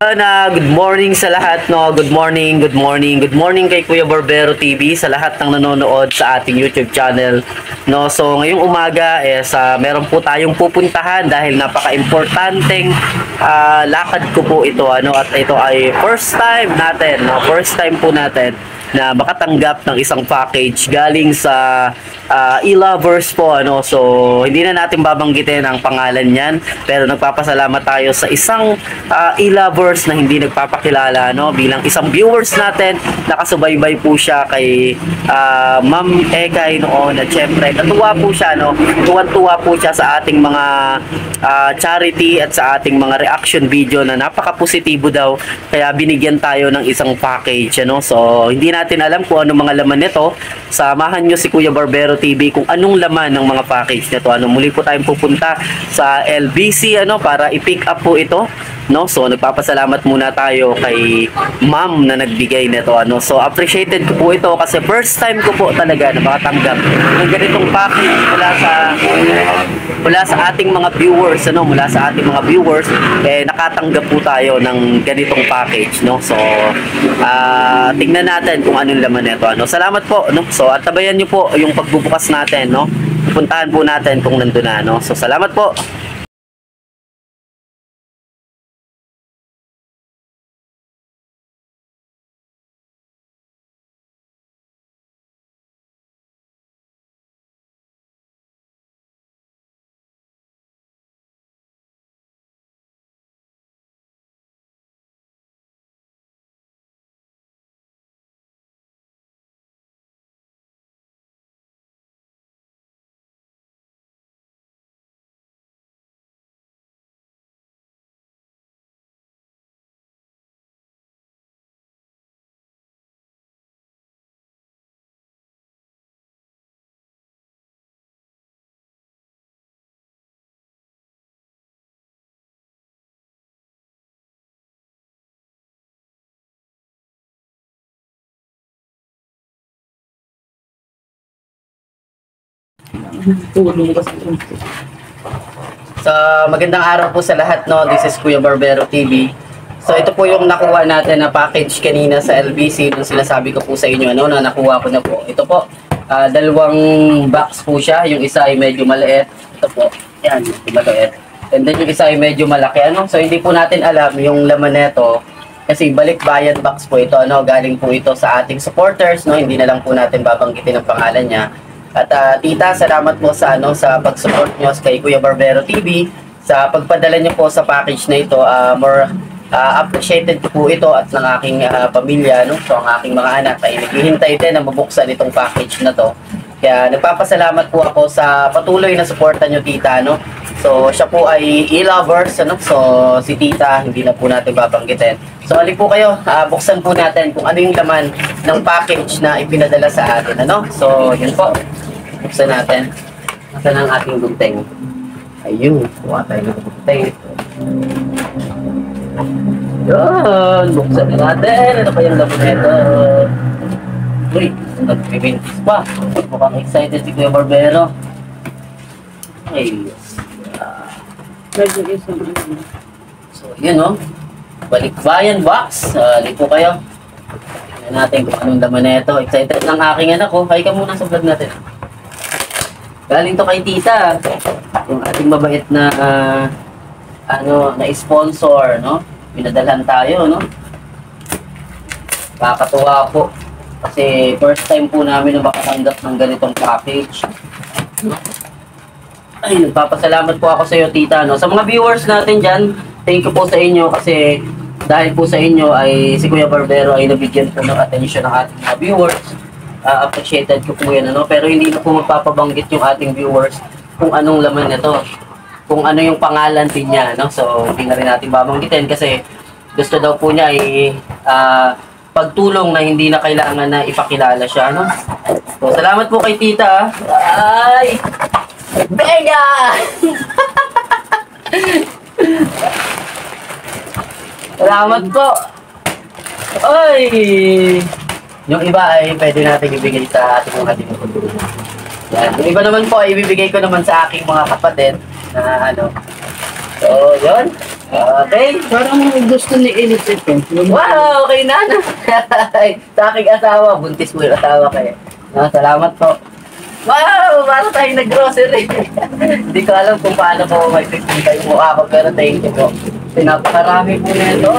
Good morning sa lahat, no. Good morning, good morning, good morning kay Kuya Barbero TV, sa lahat ng nanonood sa ating YouTube channel, no. So ngayong umaga meron po tayong pupuntahan dahil napaka-importanteng lakad ko po ito, ano, at ito ay first time natin, no. First time po natin na makatanggap ng isang package galing sa e-lovers po, ano. So hindi na natin babanggitin ang pangalan niyan, pero nagpapasalamat tayo sa isang e-lovers na hindi nagpapakilala, no, bilang isang viewers natin. Nakasubaybay po siya kay Ma'am Ekay noon, at syempre natuwa po siya, no. Tuwan-tuwa po siya sa ating mga charity at sa ating mga reaction video na napaka-positibo daw, kaya binigyan tayo ng isang package, ano. So hindi natin alam kung anong mga laman nito. Samahan nyo si Kuya Barbero TV kung anong laman ng mga package nito, ano. Muli po tayong pupunta sa LBC, ano, para i-pick up po ito, no. So nagpapasalamat muna tayo kay Ma'am na nagbigay nito, ano. So appreciated ko po ito kasi first time ko po talaga na makatanggap ng ganitong package mula sa ating mga viewers, ano, mula sa ating mga viewers. Nakatanggap po tayo ng ganitong package, no. So tingnan natin kung anong laman nito, ano. Salamat po, no. So at tabayan niyo po yung pagbubukas natin, no. Puntahan po natin kung nandun na, no. So salamat po. So, magandang araw po sa lahat, no. This is Kuya Barbero TV. So, ito po yung nakuha natin na package kanina sa LBC. Nung sinasabi ko po sa inyo, ano, na nakuha ko na po. Ito po, dalawang box po siya. Yung isa ay medyo maliit. Ito po, yan, maliit. And then yung isa ay medyo malaki, ano. So, hindi po natin alam yung laman nito kasi balikbayan box po ito, ano. Galing po ito sa ating supporters, no. Hindi na lang po natin babanggitin ang pangalan niya. At tita, salamat po sa sa pag-support niyo kay Kuya Barbero TV, sa pagpadala niyo po sa package na ito. More appreciated po ito at ng aking pamilya, no. So ang aking mga anak ay naghihintay din na mabuksan itong package na to. Kaya nagpapasalamat po ako sa patuloy na suporta niyo, tita, no. So siya po ay e-lovers, ano. So si tita hindi na po natin babanggitin. So alin po kayo, buksan po natin kung ano yung laman ng package na ipinadala sa atin, ano. So yun po, buksan natin. Buksan ang ating gunting. Ayun, kuha tayo ng gunting. Yun, buksan na natin. Ano pa yung laman nito? Uy, nag-pintis pa. Mukhang excited si Kuya Barbero. Okay. So yun, no. Balikbayan box. Lipo kayo. Tingnan natin kung anong laman na ito. Excited ng aking anak ko. Hay ka muna sa vlog natin. Galing to kay tita. Yung ating mabait na na sponsor, no. Pinadalhan tayo, no. Kakatuwa po. Kasi first time po namin na makatanggap ng ganitong package. No? Ay, nagpapasalamat po ako sa iyo, tita, no. Sa mga viewers natin dyan, thank you po sa inyo kasi dahil po sa inyo ay si Kuya Barbero ay nabigyan po ng attention ng ating mga viewers. Appreciated ko po yan, ano. Pero hindi na po magpapabanggit yung ating viewers kung anong laman nito, kung ano yung pangalan din niya, no. So hindi na rin natin babanggitin kasi gusto daw po niya ay pagtulong na hindi na kailangan na ipakilala siya, no. So salamat po kay tita. Ay! Bega! Salamat po. Oy! Yung iba ay pwede natin ibigay sa ating mga tinutulungan. Yan. Yung iba naman po ay ibibigay ko naman sa aking mga kapatid na ano. So, yun. Okay. Parang gusto ni Elise ito. Wow, okay na. Sa aking asawa, buntis mo yung asawa kayo. No, salamat po. Wow, para tayong nag-grocery. Hindi ko alam kung paano ko may pipintay yung mukha ko, pero thank you po. Pinapakarami po na ito.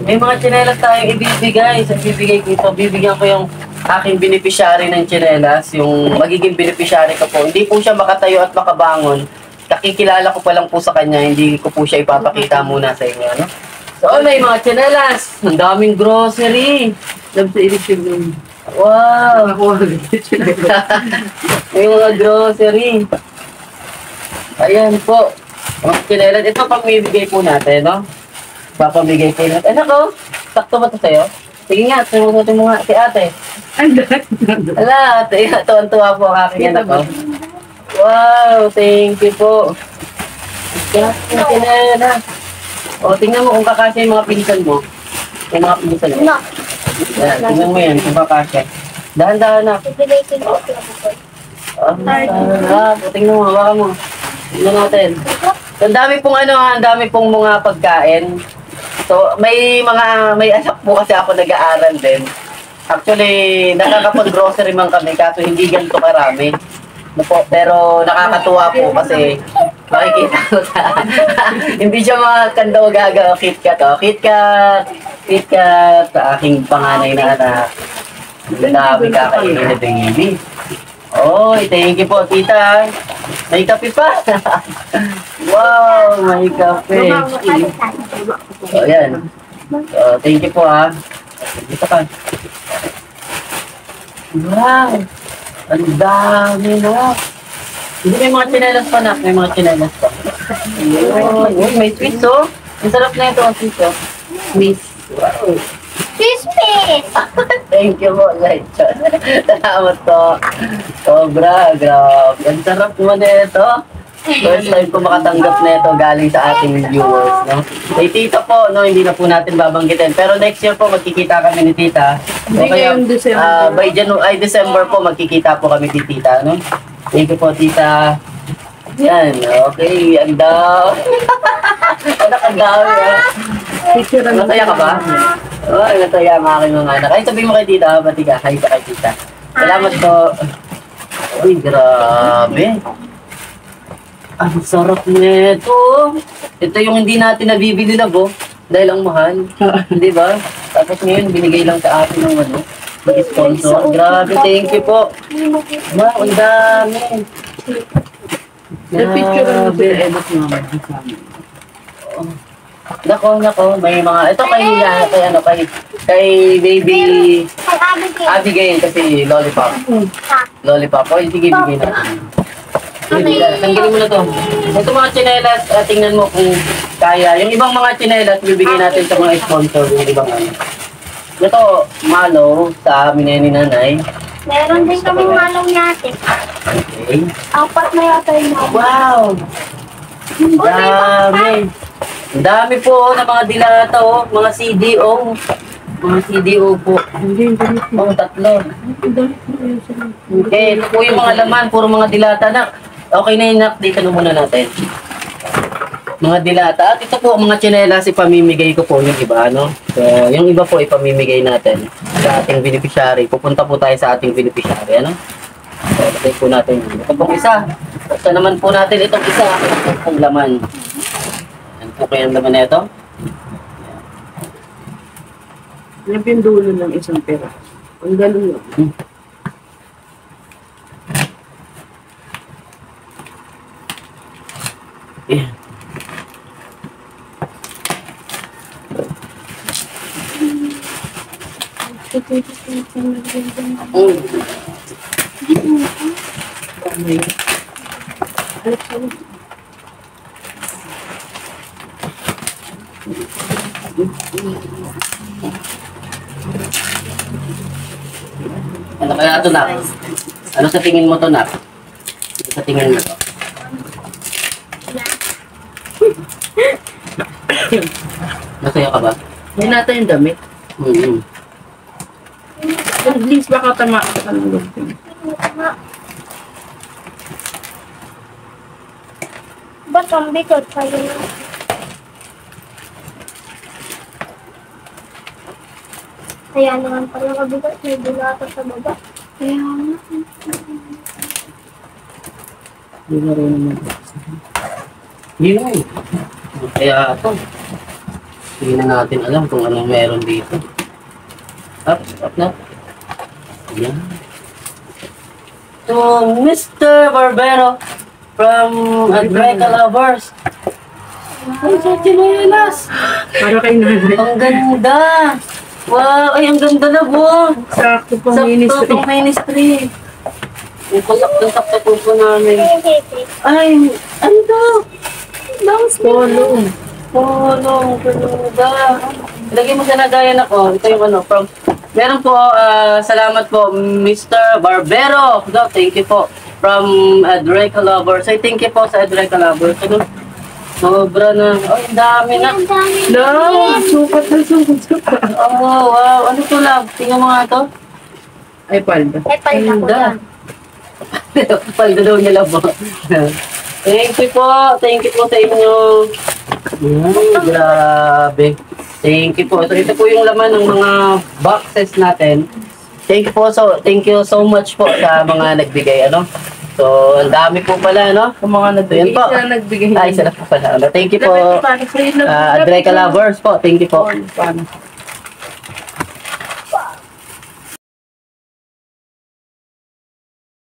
May mga tsinelas tayong ibibigay. So, bibigay ko ito. Bibigyan ko yung aking beneficiary ng tsinelas. Yung magiging beneficiary ko po. Hindi po siya makatayo at makabangon. Kakikilala ko pa lang po sa kanya. Hindi ko po siya ipapakita muna sa inyo. No? So, may mga tsinelas. Ang daming grocery. Love sa Elise yung Wow! ako agad. May mga grocery. Ayan po. Mga tsinelas. Ito pamibigay po natin, no? Papamigay po natin. Anak ko, sakto ba ito sa'yo? Sige nga, sumunod mo nga si ate. Ang lahat. Ala, ate, tuwan-tuwa po ang aking anak ko. Wow, thank you po. Mga tsinelas. O, tingnan mo kung kakasya yung mga pinsan mo. Yung mga pinsan mo. Yan, tingnan mo yan, kung kakasya. Dahan-dahan na. Tingnan mo, hawakan mo. Tingnan natin. Ang dami pong ang dami pong mga pagkain. So, may anak po kasi ako nag-aaral din. Actually, nakakapag-grocery man kami, kaso hindi ganito karami. No po, pero nakakatuwa po kasi makikita ko sa... hindi siya mga kandaw gagawa, KitKat, oh. KitKat, sa aking panganay na anak. Dami kakainin na baby. Oy, thank you po, tita. May kape pa. Wow, may kape. So, yan. So, thank you po, ha. Dito ka. Wow. Ang dami na. Hindi, may mga tsinelas pa na. May mga tsinelas pa. Ayun. Uy, may sweets, oh. Ang sarap na ito, ang sweets, oh. Miss. Wow. Crispy! Thank you po, Laichon. Salamat po. Sobra, grabe. Ang sarap mo na ito. First time ko makatanggap na ito galing sa ating viewers. No? Kay tita po, no, hindi na po natin babanggitin. Pero next year po, magkikita kami ni tita. Hindi ngayong December. By December po, magkikita po kami ni tita. No? Thank you po, tita. Yan, okay. Ang dami. Ang dami, Picture ang Masaya ka ba? Oo, masaya ang aking mga anak. Ay, sabihin mo kay tita, bati ka. Hi ka kay tita. Salamat po. Uy, grabe. Ang sarap nito. Ito yung hindi natin nabibili na bo. Dahil ang mahal. Di ba? Tapos ngayon, binigay lang sa atin ng sponsor. Grabe, thank you po. Wow, ang dami. picture ang sa edit naman sa amin. Nako, may mga, ito kay baby Abigail kasi lollipop. Lollipop. O, sige, bigay na. Tanggalin mo na to. Ito mga tsinelas, tingnan mo kung kaya. Yung ibang mga tsinelas, bibigay natin sa mga sponsor. Yung ibang ano. Ito, malo sa amin ni nanay. Meron din kaming malong natin. Okay. Apat na yata yung malong. Wow! Dami. Ang dami po ng mga dilata, oh. Mga CDO. Mga CDO po. Oh, tatlo. Okay, ito po yung mga laman. Puro mga dilata na. Okay na yun, nak. Dito na muna natin. Mga dilata. At ito po, mga tsinelas, ipamimigay ko po yung iba, no? So, yung iba po, ipamimigay natin sa ating beneficiary. Pupunta po tayo sa ating beneficiary, ano? So, patay po natin. Ito pong isa. Basta naman po natin itong isa. Ito pong laman. Ano po kaya ang laman na ito? Yung pindulo ng isang pera. Ang galong yun. Yeah. Ano kaya ito, nak? Ano sa tingin mo to, nak? Ano sa tingin mo to? Masaya ka ba? Hindi natin yung damit. At least baka tama ka ng lupin. Ba't ang bigot pa yun? Kaya naman pala mabigat. May bulata sa baba. Kaya nga. Hindi na rin naman. Yun. Kaya ito. Hindi na natin alam kung anong meron dito. Up na. Yan. So, Mr. Barbero from Adreca Lovers. Ay, sa chinelas. Para kay nanay. Ang ganda. Wow, ay ang ganda na po. Sakto pang Sakto ministry. pang ministry. Yung pasakto-sakto po namin. Ay, ano to? Polo. Polo, ang ganda. Ilagay mo sa lagayan ako. Ito yung ano, from... Meron po, salamat po, Mr. Barbero. So, thank you po. From Adreca Lovers. Ay, thank you po sa Adreca Lovers. Ano? Sobra na. Ay, ang dami na. Ang dami. No! Sukat na sukat. Oh, wow. Ano to, love? Tingnan mo nga to. Ay, palda. Ay, palda ko Ganda. yan. Palda daw niya labo. Thank you po. Thank you po sa inyo. Grabe. Thank you po. Ito po yung laman ng mga boxes natin. Thank you so much po sa mga nagbigay, ano. So, ang dami po pala, no? Ang mga nagbigay. Ayan po. Isa nagbigay. Ay, isa na po pala. Thank you po. Paano? Adreca Lovers po. Thank you po. Paano?